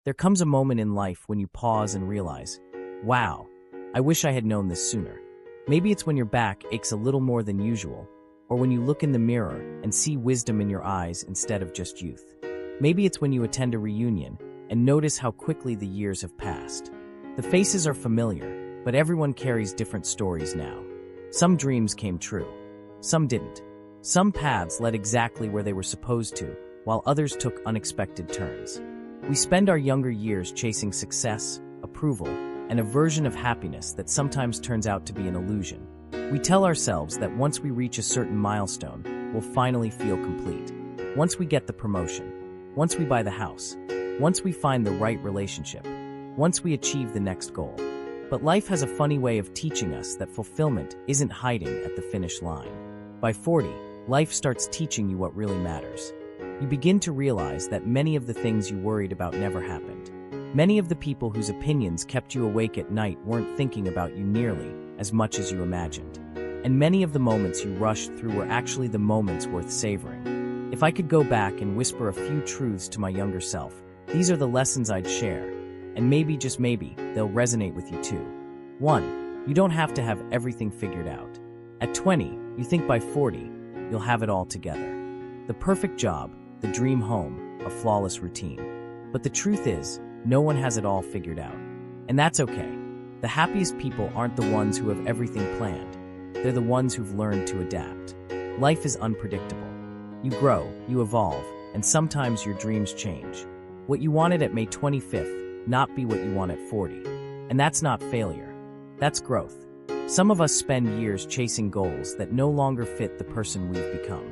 There comes a moment in life when you pause and realize, wow, I wish I had known this sooner. Maybe it's when your back aches a little more than usual, or when you look in the mirror and see wisdom in your eyes instead of just youth. Maybe it's when you attend a reunion and notice how quickly the years have passed. The faces are familiar, but everyone carries different stories now. Some dreams came true. Some didn't. Some paths led exactly where they were supposed to, while others took unexpected turns. We spend our younger years chasing success, approval, and a version of happiness that sometimes turns out to be an illusion. We tell ourselves that once we reach a certain milestone, we'll finally feel complete. Once we get the promotion, once we buy the house, once we find the right relationship, once we achieve the next goal. But life has a funny way of teaching us that fulfillment isn't hiding at the finish line. By 40, life starts teaching you what really matters. You begin to realize that many of the things you worried about never happened. Many of the people whose opinions kept you awake at night weren't thinking about you nearly as much as you imagined. And many of the moments you rushed through were actually the moments worth savoring. If I could go back and whisper a few truths to my younger self, these are the lessons I'd share. And maybe, just maybe, they'll resonate with you too. 1. You don't have to have everything figured out. At 20, you think by 40, you'll have it all together. The perfect job, the dream home, a flawless routine. But the truth is, no one has it all figured out. And that's okay. The happiest people aren't the ones who have everything planned. They're the ones who've learned to adapt. Life is unpredictable. You grow, you evolve, and sometimes your dreams change. What you wanted at May 25th, not be what you want at 40. And that's not failure. That's growth. Some of us spend years chasing goals that no longer fit the person we've become.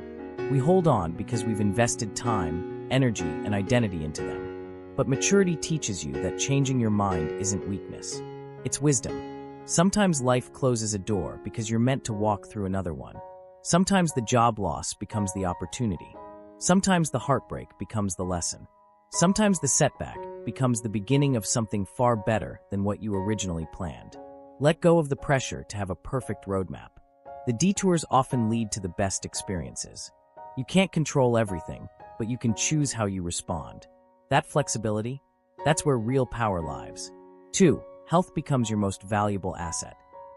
We hold on because we've invested time, energy, and identity into them. But maturity teaches you that changing your mind isn't weakness. It's wisdom. Sometimes life closes a door because you're meant to walk through another one. Sometimes the job loss becomes the opportunity. Sometimes the heartbreak becomes the lesson. Sometimes the setback becomes the beginning of something far better than what you originally planned. Let go of the pressure to have a perfect roadmap. The detours often lead to the best experiences. You can't control everything, but you can choose how you respond. That flexibility, that's where real power lies. 2. Health becomes your most valuable asset.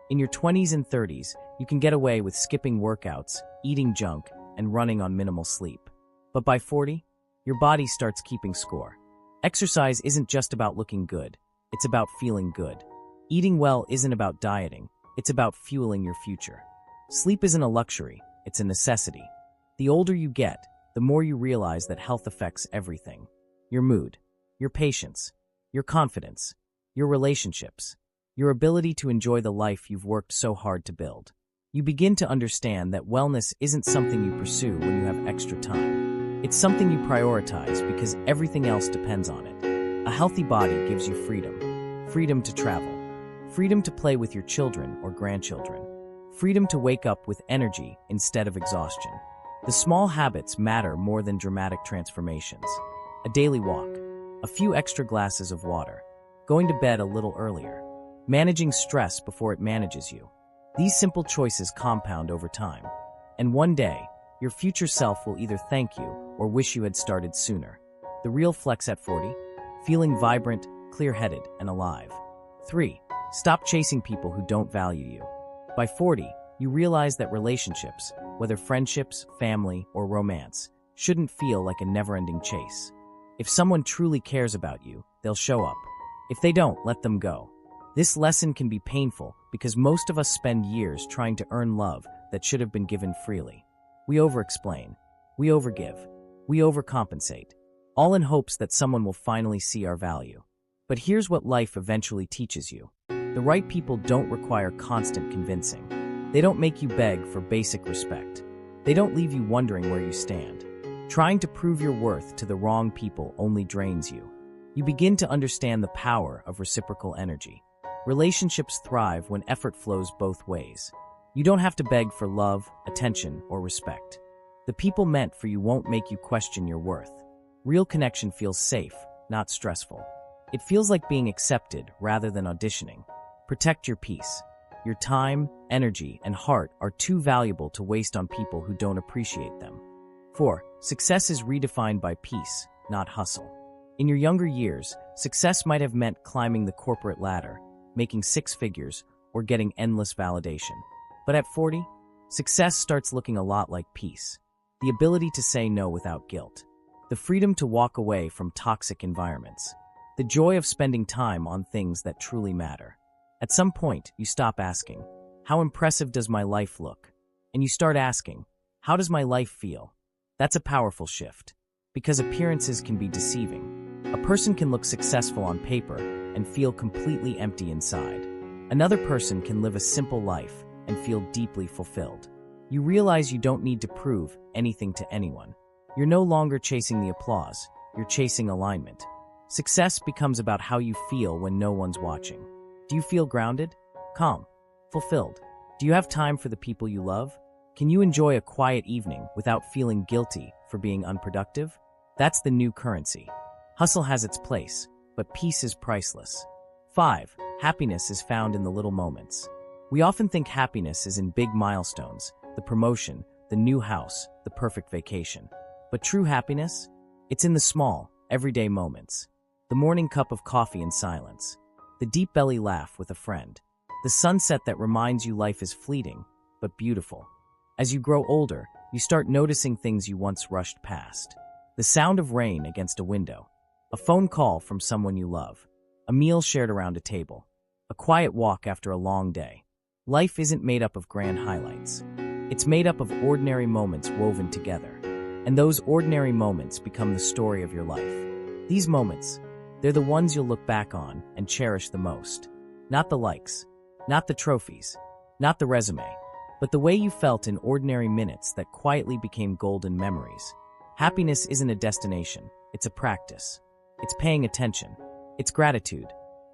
In your 20s and 30s, you can get away with skipping workouts, eating junk, and running on minimal sleep. But by 40, your body starts keeping score. Exercise isn't just about looking good, it's about feeling good. Eating well isn't about dieting, it's about fueling your future. Sleep isn't a luxury, it's a necessity. The older you get, the more you realize that health affects everything. Your mood, your patience, your confidence, your relationships, your ability to enjoy the life you've worked so hard to build. You begin to understand that wellness isn't something you pursue when you have extra time. It's something you prioritize because everything else depends on it. A healthy body gives you freedom. Freedom to travel. Freedom to play with your children or grandchildren. Freedom to wake up with energy instead of exhaustion. The small habits matter more than dramatic transformations. A daily walk, a few extra glasses of water, going to bed a little earlier, managing stress before it manages you. These simple choices compound over time. And one day, your future self will either thank you or wish you had started sooner. The real flex at 40? Feeling vibrant, clear-headed, and alive. 3. Stop chasing people who don't value you. By 40, you realize that relationships, whether friendships, family, or romance, shouldn't feel like a never-ending chase. If someone truly cares about you, they'll show up. If they don't, let them go. This lesson can be painful because most of us spend years trying to earn love that should have been given freely. We over-explain, we overgive, we overcompensate, all in hopes that someone will finally see our value. But here's what life eventually teaches you. The right people don't require constant convincing. They don't make you beg for basic respect. They don't leave you wondering where you stand. Trying to prove your worth to the wrong people only drains you. You begin to understand the power of reciprocal energy. Relationships thrive when effort flows both ways. You don't have to beg for love, attention, or respect. The people meant for you won't make you question your worth. Real connection feels safe, not stressful. It feels like being accepted rather than auditioning. Protect your peace. Your time, energy, and heart are too valuable to waste on people who don't appreciate them. 4. Success is redefined by peace, not hustle. In your younger years, success might have meant climbing the corporate ladder, making six figures, or getting endless validation. But at 40, success starts looking a lot like peace. The ability to say no without guilt. The freedom to walk away from toxic environments. The joy of spending time on things that truly matter. At some point, you stop asking, how impressive does my life look? And you start asking, how does my life feel? That's a powerful shift. Because appearances can be deceiving. A person can look successful on paper and feel completely empty inside. Another person can live a simple life and feel deeply fulfilled. You realize you don't need to prove anything to anyone. You're no longer chasing the applause, you're chasing alignment. Success becomes about how you feel when no one's watching. Do you feel grounded, calm, fulfilled? Do you have time for the people you love? Can you enjoy a quiet evening without feeling guilty for being unproductive? That's the new currency. Hustle has its place, but peace is priceless. 5. Happiness is found in the little moments. We often think happiness is in big milestones, the promotion, the new house, the perfect vacation. But true happiness? It's in the small, everyday moments. The morning cup of coffee in silence. The deep belly laugh with a friend. The sunset that reminds you life is fleeting, but beautiful. As you grow older, you start noticing things you once rushed past. The sound of rain against a window. A phone call from someone you love. A meal shared around a table. A quiet walk after a long day. Life isn't made up of grand highlights. It's made up of ordinary moments woven together. And those ordinary moments become the story of your life. These moments, they're the ones you'll look back on and cherish the most. Not the likes, not the trophies, not the resume, but the way you felt in ordinary minutes that quietly became golden memories. Happiness isn't a destination, it's a practice. It's paying attention. It's gratitude.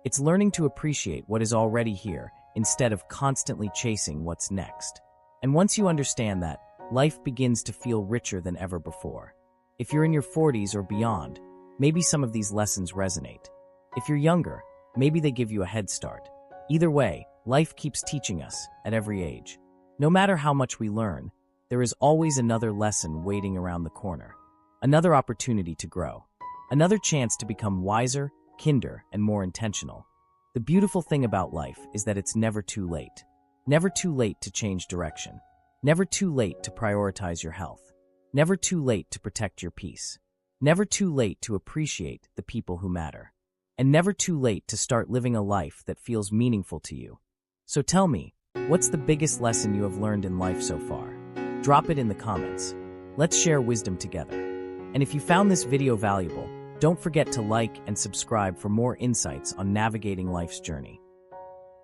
It's learning to appreciate what is already here instead of constantly chasing what's next. And once you understand that, life begins to feel richer than ever before. If you're in your 40s or beyond, maybe some of these lessons resonate. If you're younger, maybe they give you a head start. Either way, life keeps teaching us at every age. No matter how much we learn, there is always another lesson waiting around the corner. Another opportunity to grow. Another chance to become wiser, kinder, and more intentional. The beautiful thing about life is that it's never too late. Never too late to change direction. Never too late to prioritize your health. Never too late to protect your peace. Never too late to appreciate the people who matter. And never too late to start living a life that feels meaningful to you. So tell me, what's the biggest lesson you have learned in life so far? Drop it in the comments. Let's share wisdom together. And if you found this video valuable, don't forget to like and subscribe for more insights on navigating life's journey.